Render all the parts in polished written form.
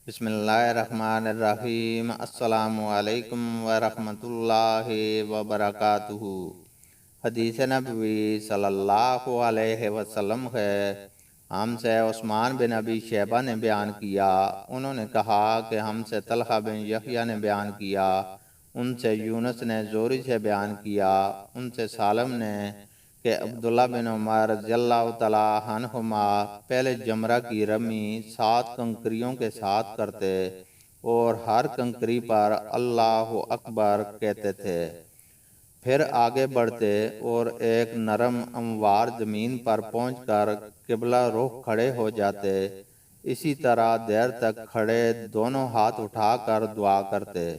بسم اللہ الرحمن الرحیم۔ السلام علیکم ورحمۃ اللہ وبرکاتہ۔ حدیث نبوی صلی اللہ علیہ وسلم ہے، ہم سے عثمان بن ابی شیبہ نے بیان کیا، انہوں نے کہا کہ ہم سے طلحہ بن یحییٰ نے بیان کیا، ان سے یونس نے زوری سے بیان کیا، ان سے سالم نے کہ عبداللہ بن عمر رضی اللہ تعالیٰ عنہما پہلے جمرہ کی رمی 7 کنکریوں کے ساتھ کرتے اور ہر کنکری پر اللہ اکبر کہتے تھے، پھر آگے بڑھتے اور ایک نرم ہموار زمین پر پہنچ کر قبلہ رخ کھڑے ہو جاتے، اسی طرح دیر تک کھڑے دونوں ہاتھ اٹھا کر دعا کرتے،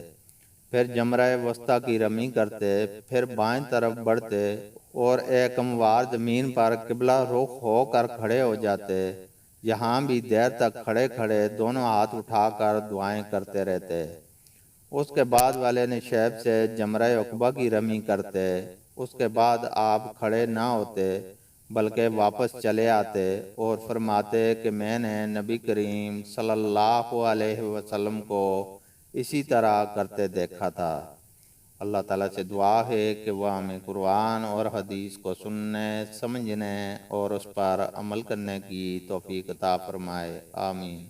پھر جمرہ وسطیٰ کی رمی کرتے، پھر بائیں طرف بڑھتے اور ایک ہموار زمین پر قبلہ رخ ہو کر کھڑے ہو جاتے، یہاں بھی دیر تک کھڑے کھڑے دونوں ہاتھ اٹھا کر دعائیں کرتے رہتے۔ اس کے بعد والے نشیب سے جمرہ عقبہ کی رمی کرتے، اس کے بعد آپ کھڑے نہ ہوتے بلکہ واپس چلے آتے اور فرماتے کہ میں نے نبی کریم صلی اللہ علیہ وسلم کو اسی طرح کرتے دیکھا تھا۔ اللہ تعالیٰ سے دعا ہے کہ وہ ہمیں قرآن اور حدیث کو سننے، سمجھنے اور اس پر عمل کرنے کی توفیق عطا فرمائے، آمین۔